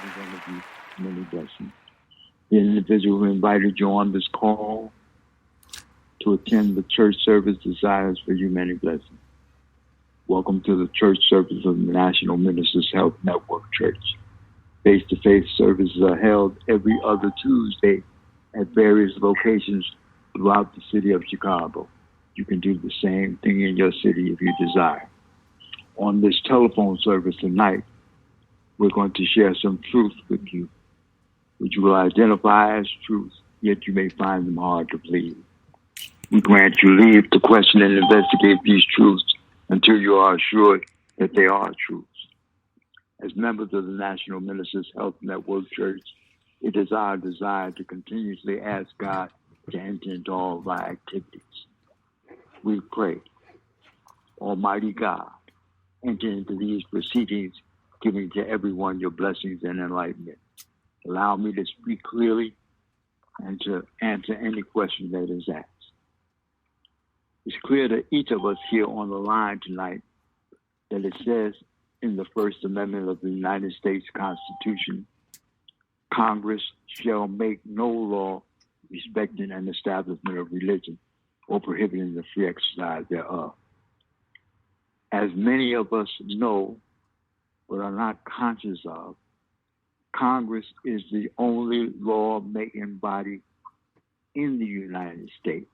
every one of you many blessings. The individual who invited you on this call to attend the church service desires for you many blessings. Welcome to the church service of the National Ministers Health Network Church. Face-to-face services are held every other Tuesday at various locations throughout the city of Chicago. You can do the same thing in your city if you desire. On this telephone service tonight, we're going to share some truth with you, which you will identify as truth, yet you may find them hard to believe. We grant you leave to question and investigate these truths until you are assured that they are truths. As members of the National Ministers Health Network Church, it is our desire to continuously ask God to enter into all of our activities. We pray, Almighty God, enter into these proceedings, giving to everyone your blessings and enlightenment. Allow me to speak clearly and to answer any question that is asked. It's clear to each of us here on the line tonight that it says in the First Amendment of the United States Constitution, Congress shall make no law respecting an establishment of religion or prohibiting the free exercise thereof. As many of us know, but are not conscious of, Congress is the only law-making body in the United States.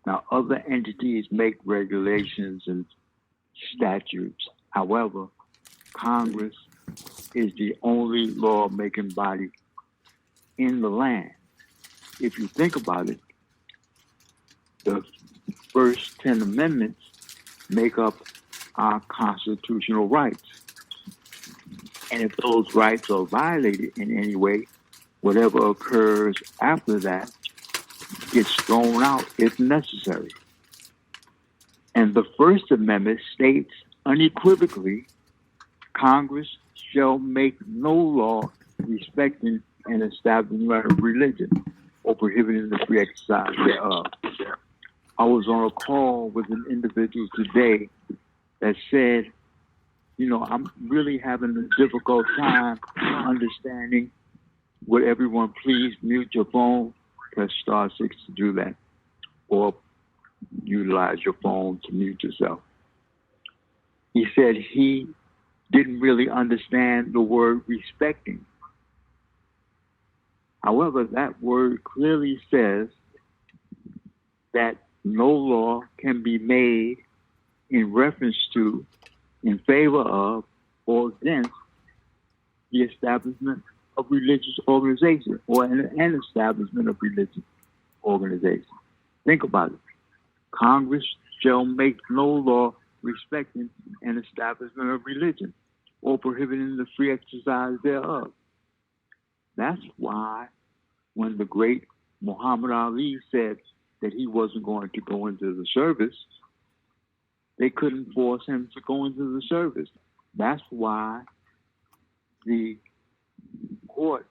Now, other entities make regulations and statutes. However, Congress is the only law-making body in the land. If you think about it, the first 10 amendments make up our constitutional rights. And if those rights are violated in any way, whatever occurs after that gets thrown out if necessary. And the First Amendment states unequivocally, Congress shall make no law respecting an establishment of religion or prohibiting the free exercise thereof. I was on a call with an individual today that said, I'm really having a difficult time understanding. Would everyone please mute your phone? Press star 6 to do that. Or utilize your phone to mute yourself. He said he didn't really understand the word respecting. However, that word clearly says that no law can be made in reference to, in favor of, or against the establishment of religious organization or an establishment of religious organization. Think about it. Congress shall make no law respecting an establishment of religion or prohibiting the free exercise thereof. That's why when the great Muhammad Ali said that he wasn't going to go into the service, they couldn't force him to go into the service. That's why the court,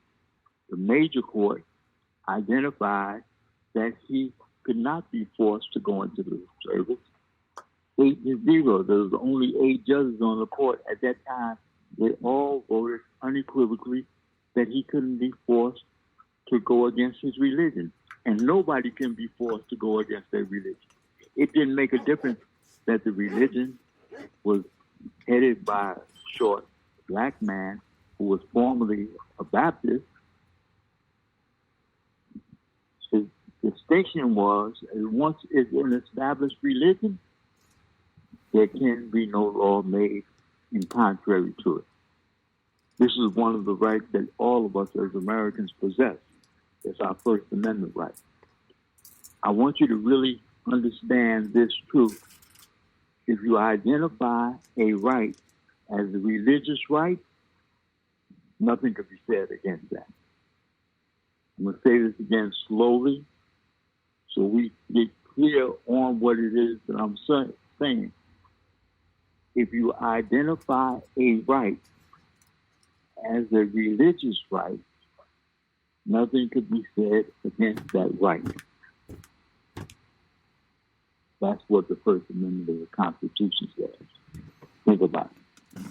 the major court, identified that he could not be forced to go into the service. 8-0. There was only 8 judges on the court at that time. They all voted unequivocally that he couldn't be forced to go against his religion. And nobody can be forced to go against their religion. It didn't make a difference that the religion was headed by a short black man who was formerly a Baptist. His distinction was, once it's an established religion, there can be no law made in contrary to it. This is one of the rights that all of us as Americans possess. It's our First Amendment right. I want you to really understand this truth. If you identify a right as a religious right, nothing could be said against that. I'm going to say this again slowly so we get clear on what it is that I'm saying. If you identify a right as a religious right, nothing could be said against that right. That's what the First Amendment of the Constitution says. Think about it.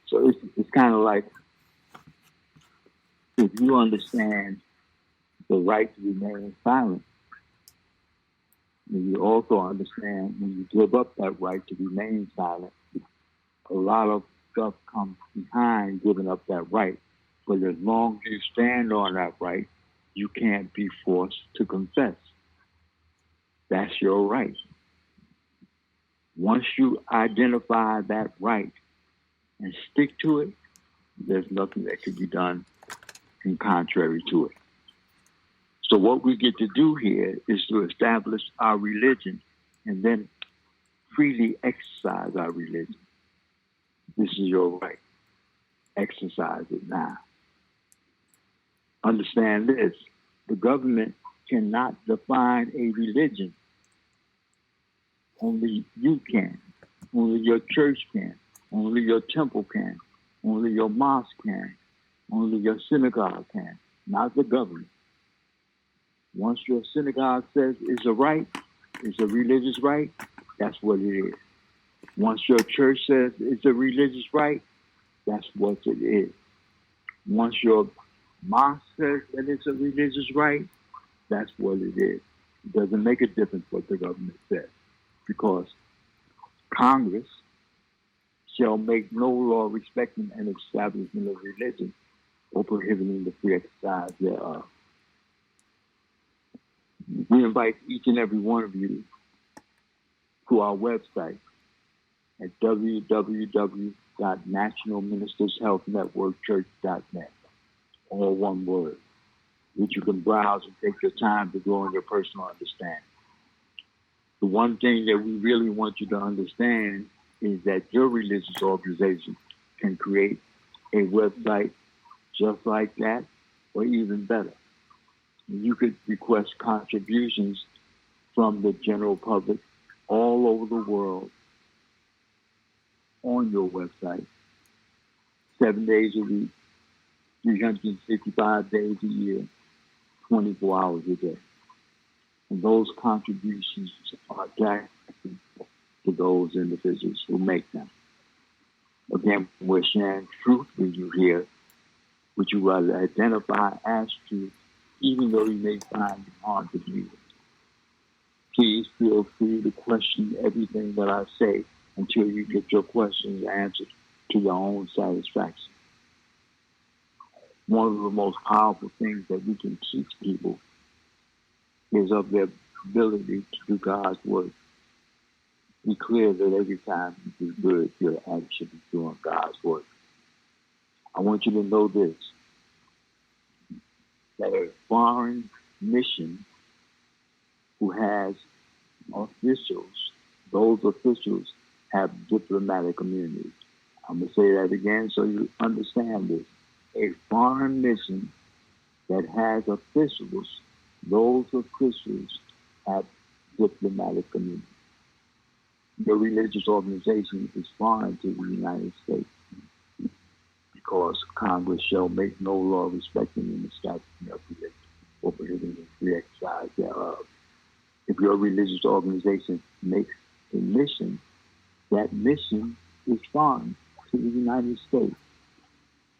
So it's kind of like if you understand the right to remain silent, then you also understand when you give up that right to remain silent, a lot of stuff comes behind giving up that right. But as long as you stand on that right, you can't be forced to confess. That's your right. Once you identify that right and stick to it, there's nothing that can be done in contrary to it. So what we get to do here is to establish our religion and then freely exercise our religion. This is your right. Exercise it now. Understand this. The government cannot define a religion. Only you can. Only your church can. Only your temple can. Only your mosque can. Only your synagogue can. Not the government. Once your synagogue says it's a right, it's a religious right, that's what it is. Once your church says it's a religious right, that's what it is. Once your mosque says that it's a religious right, that's what it is. It doesn't make a difference what the government says, because Congress shall make no law respecting an establishment of religion or prohibiting the free exercise thereof. We invite each and every one of you to our website at www.nationalministershealthnetworkchurch.net, all one word, which you can browse and take your time to grow in your personal understanding. The one thing that we really want you to understand is that your religious organization can create a website just like that, or even better. You could request contributions from the general public all over the world on your website, 7 days a week, 365 days a year, 24 hours a day. And those contributions are directed to those individuals who make them. Again, we're sharing truth with you here, which you rather identify as truth, even though you may find it hard to believe it. Please feel free to question everything that I say until you get your questions answered to your own satisfaction. One of the most powerful things that we can teach people is of their ability to do God's work. Be clear that every time you do good, you're actually doing God's work. I want you to know this, that a foreign mission who has officials, those officials have diplomatic immunity. I'm going to say that again so you understand this. A foreign mission that has officials, those officials have diplomatic immunity. Your religious organization is foreign to the United States because Congress shall make no law respecting an establishment of religion or prohibiting the free exercise thereof. If your religious organization makes a mission, that mission is foreign to the United States.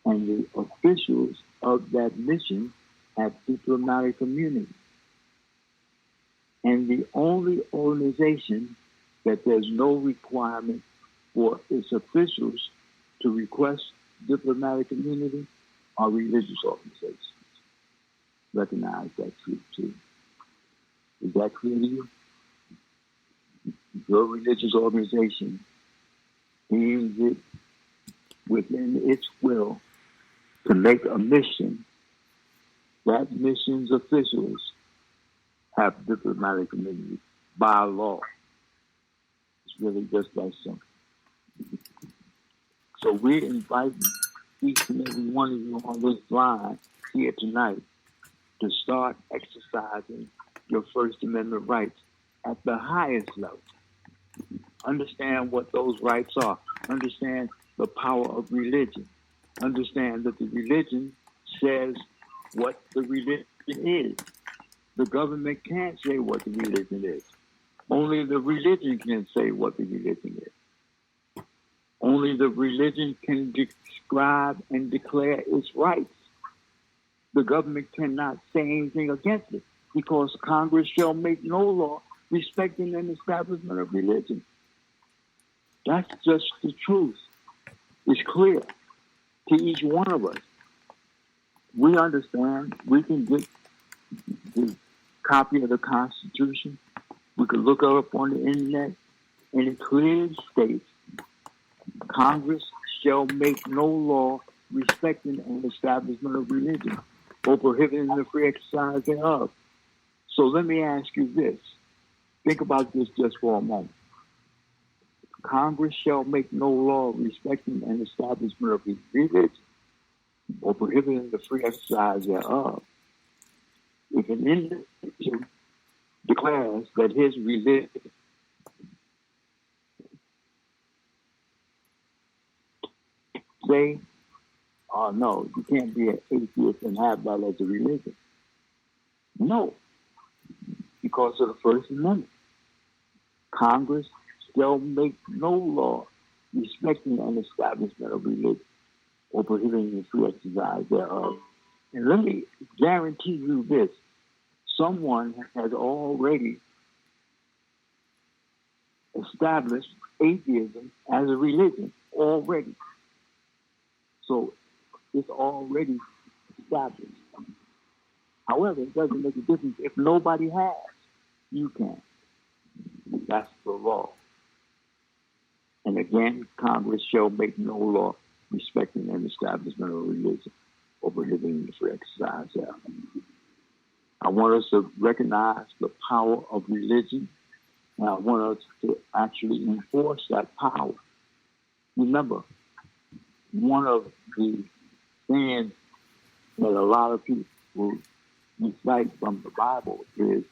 And the officials of that mission have diplomatic immunity. And the only organization that there's no requirement for its officials to request diplomatic immunity are religious organizations. Recognize that truth too. Is that clear to you? Your religious organization deems it within its will to make a mission. That mission's officials have diplomatic immunity by law. It's really just that simple. So we're inviting each and every one of you on this line here tonight to start exercising your First Amendment rights at the highest level. Understand what those rights are. Understand the power of religion. Understand that the religion says what the religion is. The government can't say what the religion is. Only the religion can say what the religion is. Only the religion can describe and declare its rights. the government cannot say anything against it because Congress shall make no law respecting an establishment of religion. That's just the truth. It's clear to each one of us. We understand. We can get the copy of the Constitution. We could look it up on the internet, and it clearly states Congress shall make no law respecting an establishment of religion or prohibiting the free exercise thereof. So let me ask you this. Think about this just for a moment. Congress shall make no law respecting an establishment of religion or prohibiting the free exercise thereof. If an individual declares that his religion say, oh no, you can't be an atheist and have that as a religion. No, because of the First Amendment. Congress shall make no law respecting an establishment of religion or prohibiting the free exercise thereof. And let me guarantee you this. Someone has already established atheism as a religion already. So it's already established. However, it doesn't make a difference if nobody has. You can. That's the law. And again, Congress shall make no law respecting an establishment of religion or prohibiting the free exercise thereof. I want us to recognize the power of religion, and I want us to actually enforce that power. Remember, one of the things that a lot of people recite from the Bible is,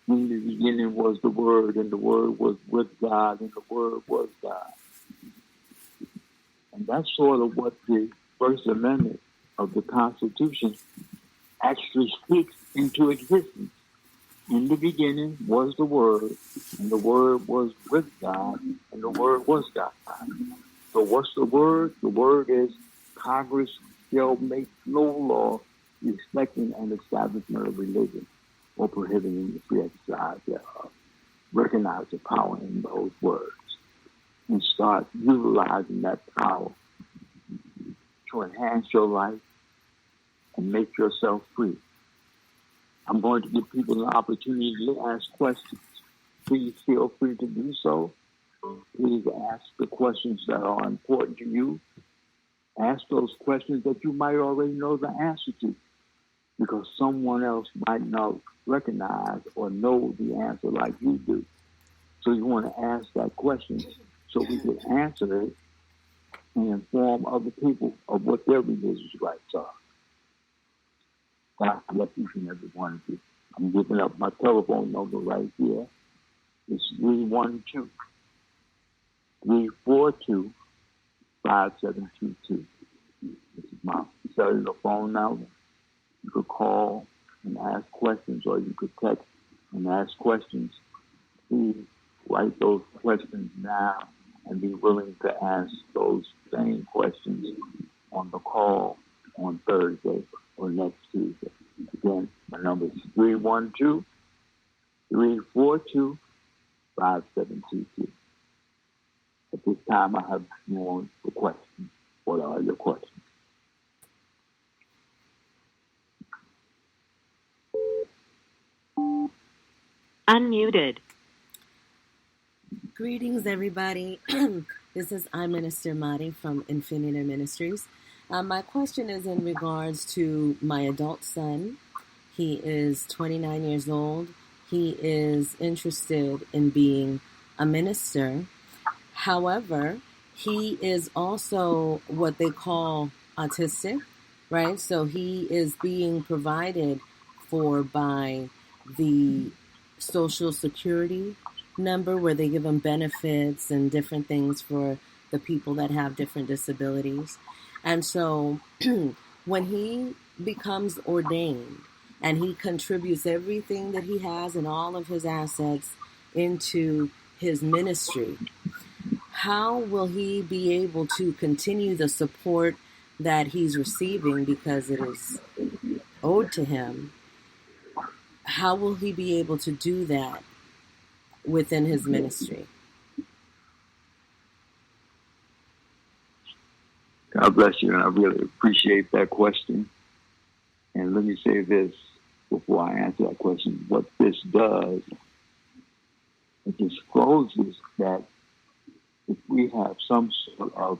in the beginning was the Word, and the Word was with God, and the Word was God. And that's sort of what the First Amendment of the Constitution actually speaks into existence. In the beginning was the Word, and the Word was with God, and the Word was God. So what's the Word? The Word is Congress shall make no law respecting an establishment of religion or prohibiting the free exercise thereof. Recognize the power in those words and start utilizing that power to enhance your life and make yourself free. I'm going to give people an opportunity to ask questions. Please feel free to do so. Please ask the questions that are important to you. Ask those questions that you might already know the answer to, because someone else might not recognize or know the answer like you do. So you want to ask that question so we can answer it and inform other people of what their religious rights are. God bless each and every one of you. I'm giving up my telephone number right here. It's 312-342-5722. This is my cellular phone number. You could call and ask questions, or you could text and ask questions. Please write those questions down and be willing to ask those same questions on the call on Thursday or next Tuesday. Again, my number is 312-342-5722. At this time, I have more for questions. What are your questions? Unmuted. Greetings, everybody. This is iMinister Madi from Infinity Ministries. My question is in regards to my adult son. He is 29 years old. He is interested in being a minister. However, he is also what they call autistic, right? So he is being provided for by the Social Security number, where they give him benefits and different things for the people that have different disabilities. And so when he becomes ordained and he contributes everything that he has and all of his assets into his ministry, how will he be able to continue the support that he's receiving because it is owed to him, how will he be able to do that within his ministry? God bless you, and I really appreciate that question. And let me say this before I answer that question. What this does, it discloses that if we have some sort of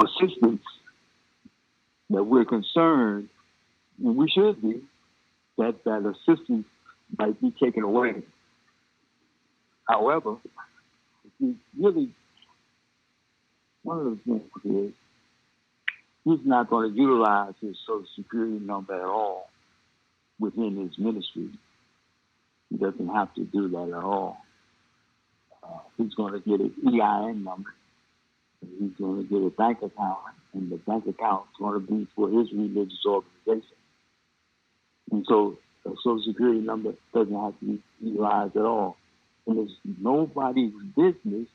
assistance, that we're concerned, and we should be, that assistance might be taken away. However, if we really, one of the things is, he's not going to utilize his Social Security number at all within his ministry. He doesn't have to do that at all. He's going to get an EIN number. He's going to get a bank account, and the bank account is going to be for his religious organization. And so a Social Security number doesn't have to be utilized at all. And it's nobody's business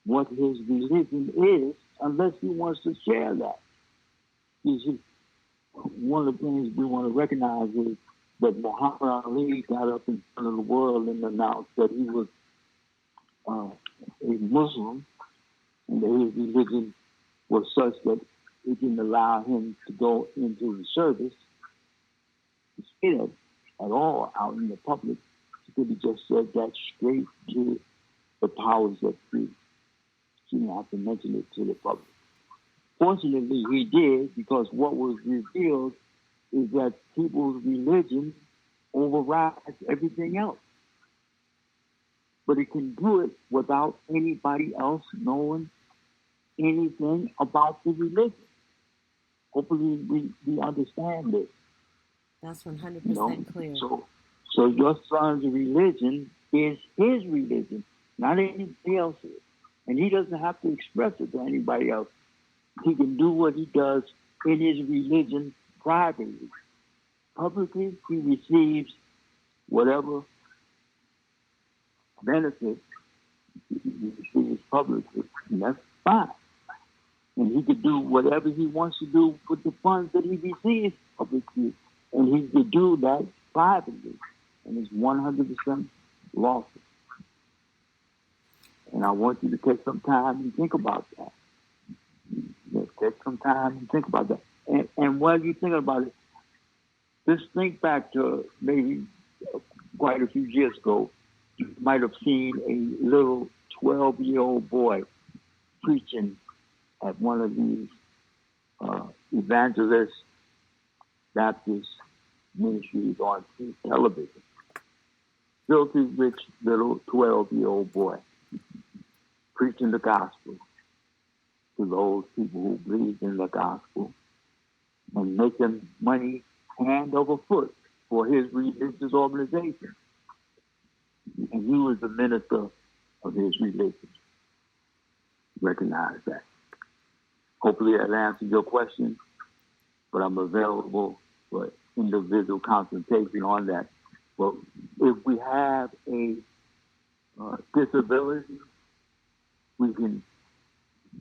what his religion is unless he wants to share that. You see, one of the things we want to recognize is that Muhammad Ali got up in front of the world and announced that he was a Muslim, and that his religion was such that it didn't allow him to go into the service instead at all out in the public. He could have just said that straight to the powers that be. He didn't have to mention it to the public. Fortunately, he did, because what was revealed is that people's religion overrides everything else. But it can do it without anybody else knowing anything about the religion. Hopefully, we understand this. That's 100% clear. So your son's religion is his religion, not anybody else's. And he doesn't have to express it to anybody else. He can do what he does in his religion privately. Publicly, he receives whatever benefit he receives publicly, and that's fine. And he could do whatever he wants to do with the funds that he receives publicly, and he could do that privately, and it's 100% lawful. And I want you to take some time and think about that. Take some time and think about that. And while you're thinking about it, just think back to maybe quite a few years ago. You might have seen a little 12-year-old boy preaching at one of these evangelist Baptist ministries on television. Filthy rich little 12-year-old boy preaching the gospel to those people who believe in the gospel and making money hand over foot for his religious organization. And he was the minister of his religion. Recognize that. Hopefully that answers your question, but I'm available for individual consultation on that. But if we have a disability, we can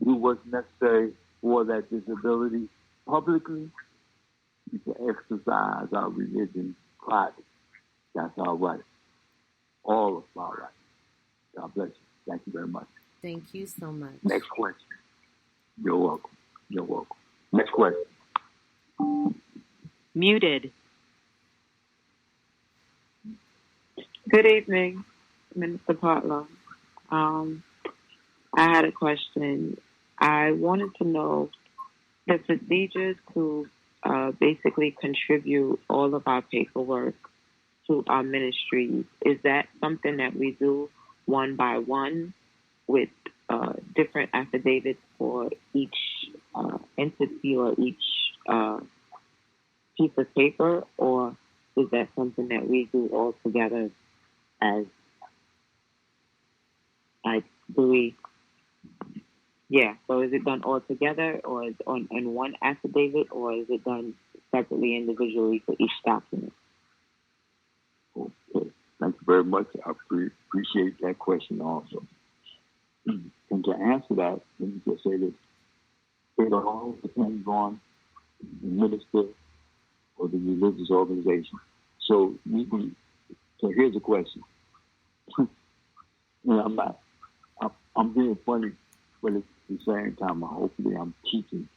do what's necessary for that disability publicly. We can exercise our religion privately. That's our right. All of our right. God bless you. Thank you very much. Thank you so much. Next question. You're welcome. You're welcome. Next question. Muted. Good evening, Minister Partlow. I had a question. I wanted to know the procedures to basically contribute all of our paperwork to our ministries. Is that something that we do one by one with different affidavits for each entity or each piece of paper, or is that something that we do all together as I believe? Yeah, so is it done all together, or is it in one affidavit, or is it done separately, individually for each document? Okay, thank you very much. I appreciate that question also. And to answer that, let me just say this. It all depends on the minister or the religious organization. So here's a question. I'm not, I'm being funny, but at the same time, hopefully I'm teaching.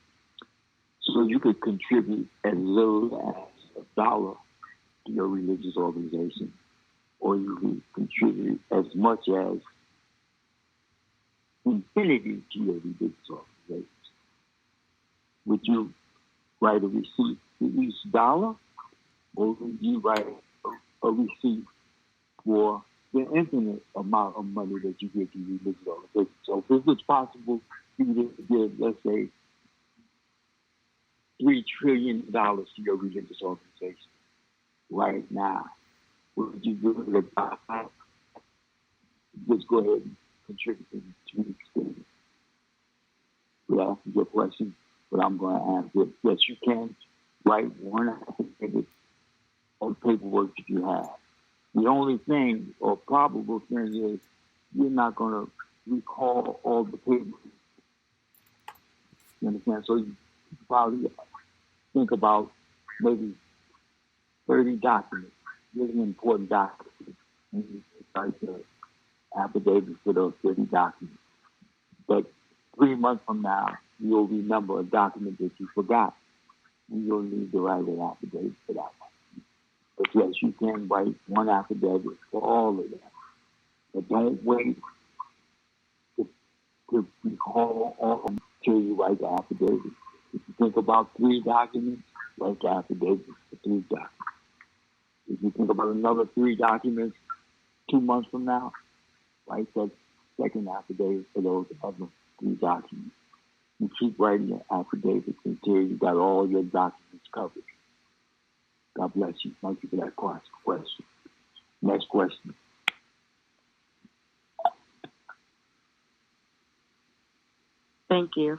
So you could contribute as little as $1 to your religious organization, or you could contribute as much as infinity to your religious organization. Would you write a receipt for each $1, or would you write a receipt for the infinite amount of money that you give to your religious organization? So if it's possible for you to give, let's say, $3 trillion to your religious organization right now, would you give it a just go ahead and contribute to the extent? Would ask your question, but I'm going to answer. Yes, you can write one affidavit on paperwork that you have. The only thing or probable thing is you're not going to recall all the papers. You understand? So you probably think about maybe 30 documents, really important documents, and you write the affidavit for those 30 documents. But 3 months from now, you'll remember a document that you forgot, and you'll need to write an affidavit for that one. But yes, you can write one affidavit for all of them. But don't wait to recall all of them until you write the affidavit. If you think about 3 documents, write the affidavit for 3 documents. If you think about another 3 documents 2 months from now, write that second affidavit for those other 3 documents. You keep writing your affidavits until you got all your documents covered. God bless you. Thank you for that question. Next question. Thank you.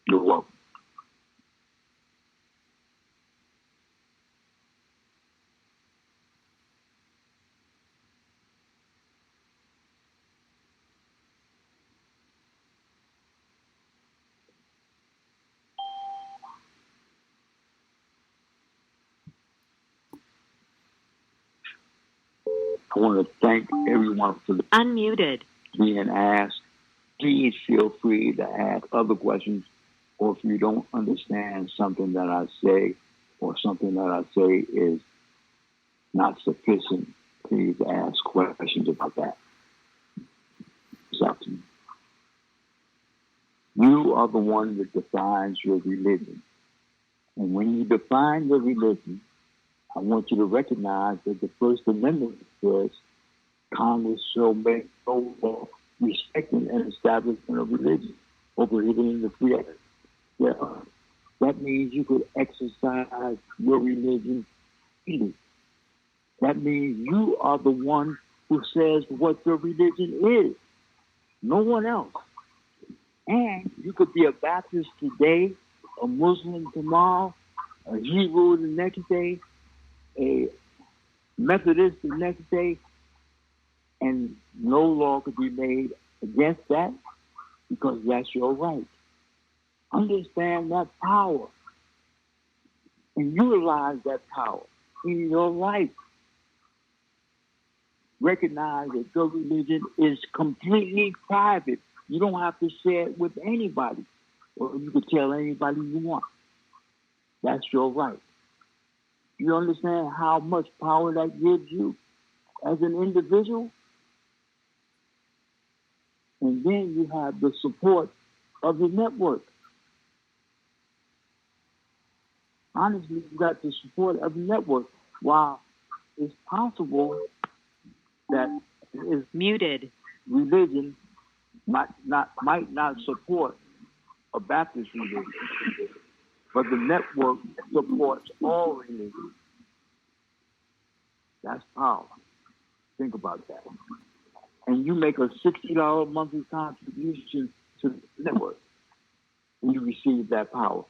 You're welcome. I want to thank everyone for Unmuted. being asked. Please feel free to ask other questions, or if you don't understand something that I say, or something that I say is not sufficient, please ask questions about that. It's up to you. You are the one that defines your religion. And when you define your religion, I want you to recognize that the First Amendment says Congress shall make no law respecting an establishment of religion or prohibiting the free exercise thereof. That means you could exercise your religion freely. That means you are the one who says what your religion is, no one else. And you could be a Baptist today, a Muslim tomorrow, a Hebrew the next day, a Methodist the next day, and no law could be made against that because that's your right. Understand that power and utilize that power in your life. Recognize that your religion is completely private. You don't have to share it with anybody, or you could tell anybody you want. That's your right. You understand how much power that gives you as an individual? And then you have the support of the network. Honestly, you got the support of the network. While it's possible that Muted. religion might not support a Baptist religion, but the network supports all religions. That's power. Think about that. And you make a $60 monthly contribution to the network, and you receive that power.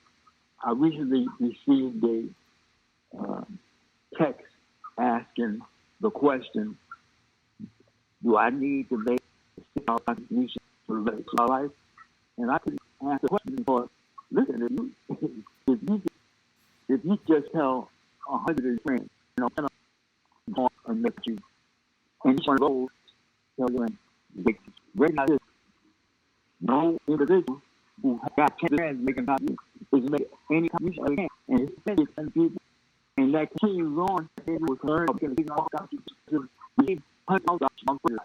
I recently received a text asking the question, do I need to make a $60 contribution to the relate to my life, and I could answer the question for, listen, if you just tell 100 of your friends, 10 of them and let you, and each one of those tell them, recognize this, no individual who got 10 friends making contributions is make any contribution they can, and it's 10 people, and that continues on, they will learn of getting all contributions to receive $100 on free.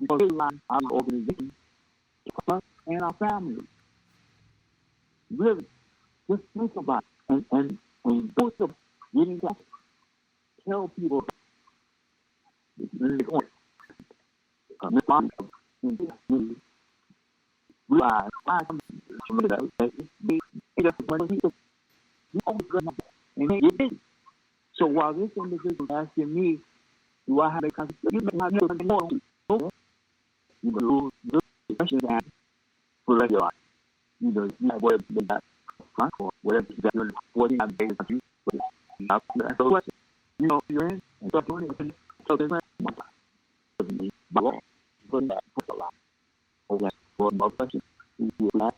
Because we rely on our organization, us and our families. Really, just think about it. And both of getting to tell people realize why some of those they just want to you always good enough and they get busy. So while this individual is asking me, do I have a concept? You may have something more. You will do the question and for the rest of your life. Either you have whatever you got or whatever you got, what you have days of you. That's the question. You know, you're in and start doing it. So there's one time. By law, put that a lot. Over for more questions. You see a lot.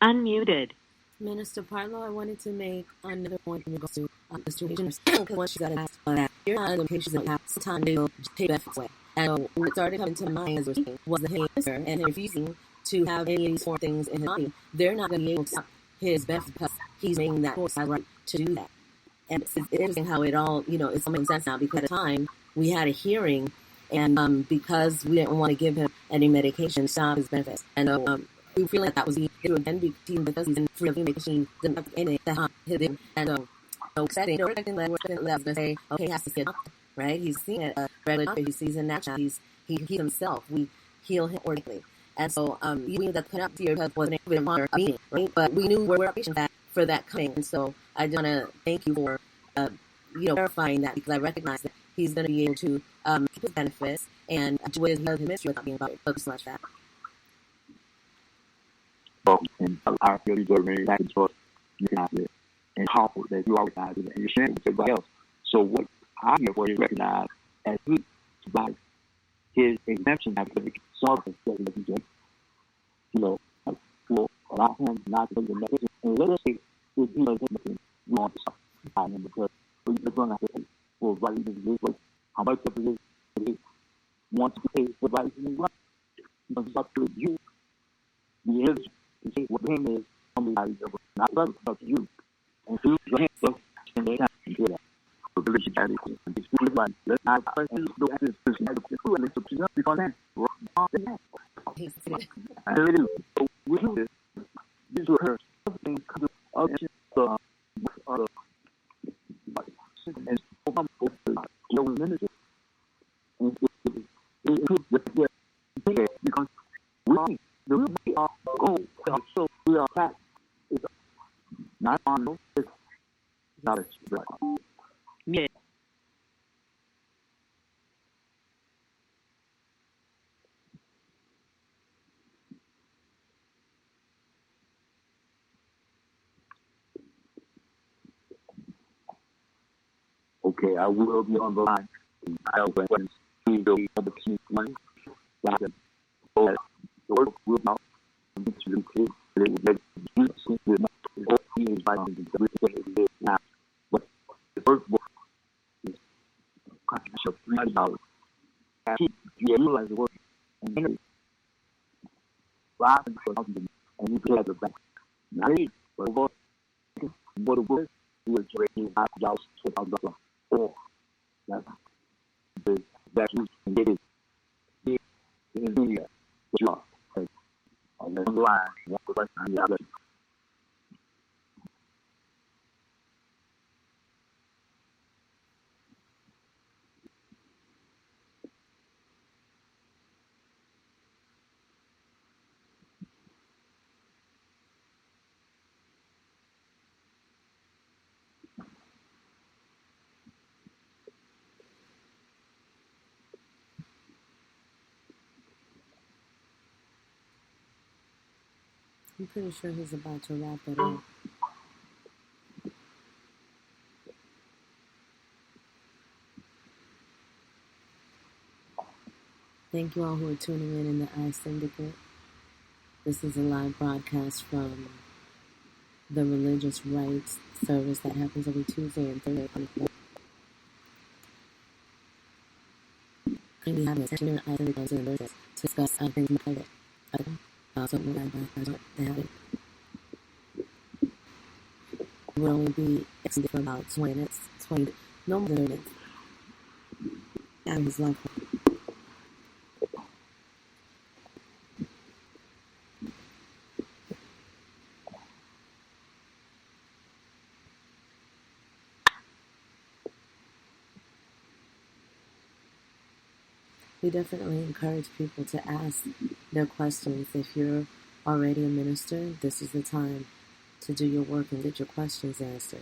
Unmuted. Minister Partlow, I wanted to make another point in regards to distribution. Because once you got to ask that, you're not in the patients that have sometimes they will just take benefits away. And what started coming to mind as we're speaking was the iMinister and him refusing to have any of these four things in his body. They're not going to be able to stop his benefits because he's making that force right to do that. And it's interesting how it all, it's all making sense now because at the time we had a hearing and because we didn't want to give him any medication, stop his benefits. And we feel like that was the issue again because he's in free of the machine, didn't have anything that hit him. And so setting, we're expecting that Lab's going to say, okay, he has to see a doctor, right? He's seeing a regular doctor, he sees a natural, he himself, we heal him organically. And so we knew that the penalty wasn't able to monitor a meeting, right? But we knew where we were patient for that coming. And so I just want to thank you for, verifying that because I recognize that he's going to be able to keep his benefits and do his ministry without being about it. So much that. And our ability to remain back and forth, you can have it. And how that you always have it, and you're sharing with everybody else. So what I'm here for is recognize as he survives his exemption after the sovereign that he gets, will allow him not to take the medication. And let us say, if he doesn't take the we want to stop him because we're going to have to pay for what he does. How much of it is he wants to pay for what he does? Because it's up to you. The answer to say what him is somebody not others, but you. And so your hands up and they have to do that. So the religion carries and this food is like, let's not questions do this person has to do and it's up to you because then and it is. So we do this. This will hurt. Other things come up and other and so come over your ministry. And it because we are gold. So we are fat. It's not on no. It's not a right. Yeah. Okay, I will be on the line. I'll go and see the money. The work will not be to the they will get now. But the first book is controversial $300. You realize the work and then $5,000 and you pay the bank. Not it, but what the work is raising $5,000 $12,000 or that's you can get it. It is doing that. But you are. On the line, one question, the other. I'm pretty sure he's about to wrap it up. Thank you all who are tuning in the iSyndicate. This is a live broadcast from the religious rights service that happens every Tuesday and Thursday. We have a session in iSyndicate on Thursdays to discuss things in private. So they have it. It will only be extended for about 20 minutes, no more than 30 minutes. And his love. We definitely encourage people to ask their questions. If you're already a minister, this is the time to do your work and get your questions answered.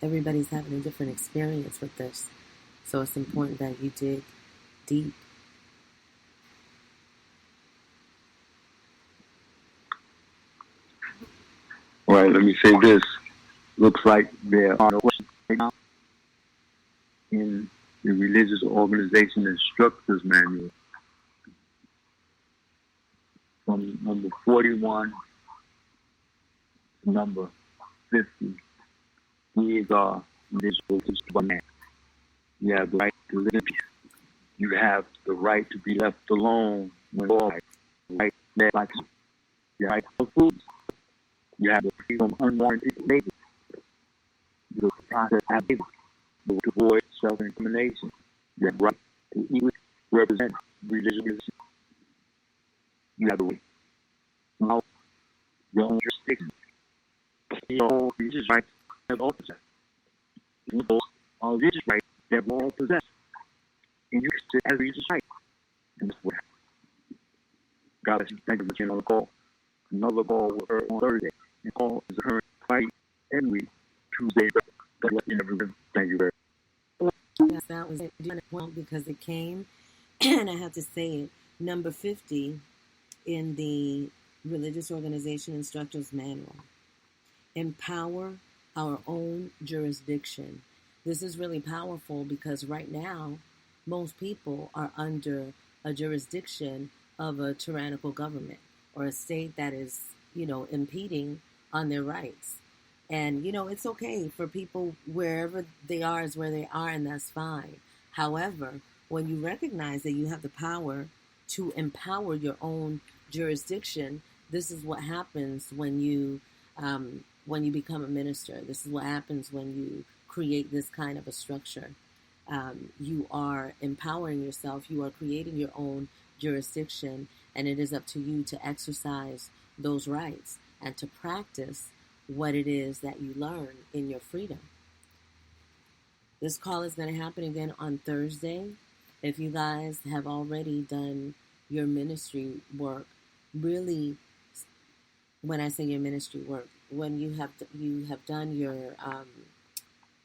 Everybody's having a different experience with this, so it's important that you dig deep. All right, let me say this. Looks like there are no questions right now in the Religious Organization Instructors Manual. From number 41 to number 50. These are individuals of man. You have the right to live in peace. You have the right to be left alone when all right. Right there, like you have the food. You have the freedom from unwarranted labor. The process of labor. To avoid self-incrimination. You have the right to equally represent religion. You have the right to know your own jurisdiction. All religious rights have all possessed. All religious rights that we all possess. And you can sit as religious right. And that's what happened. God bless you. Thank you for being on the call. Another call will occur on Thursday. And call is occurring Friday every Tuesday. Thank you very much. Yes, that was it. Because it came, and I have to say it. Number 50 in the Religious Organization Instructors Manual. Empower our own jurisdiction. This is really powerful because right now, most people are under a jurisdiction of a tyrannical government or a state that is, impeding on their rights. And, it's okay for people wherever they are is where they are, and that's fine. However, when you recognize that you have the power to empower your own jurisdiction, this is what happens when you become a minister. This is what happens when you create this kind of a structure. You are empowering yourself. You are creating your own jurisdiction, and it is up to you to exercise those rights and to practice what it is that you learn in your freedom. This call is going to happen again on Thursday. If you guys have already done your ministry work, really, when I say your ministry work, when you have done your,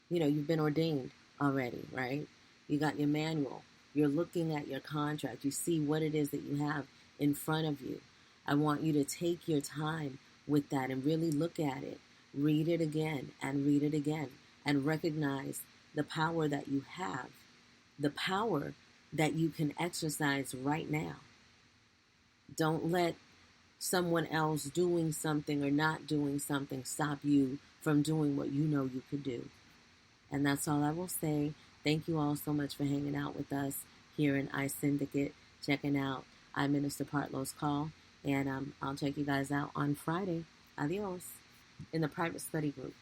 you've been ordained already, right? You got your manual. You're looking at your contract. You see what it is that you have in front of you. I want you to take your time with that and really look at it. Read it again and read it again and recognize the power that you have, the power that you can exercise right now. Don't let someone else doing something or not doing something stop you from doing what you know you could do. And that's all I will say. Thank you all so much for hanging out with us here in iSyndicate, checking out iMinister Partlow's call. And I'll check you guys out on Friday. Adios. In the private study group.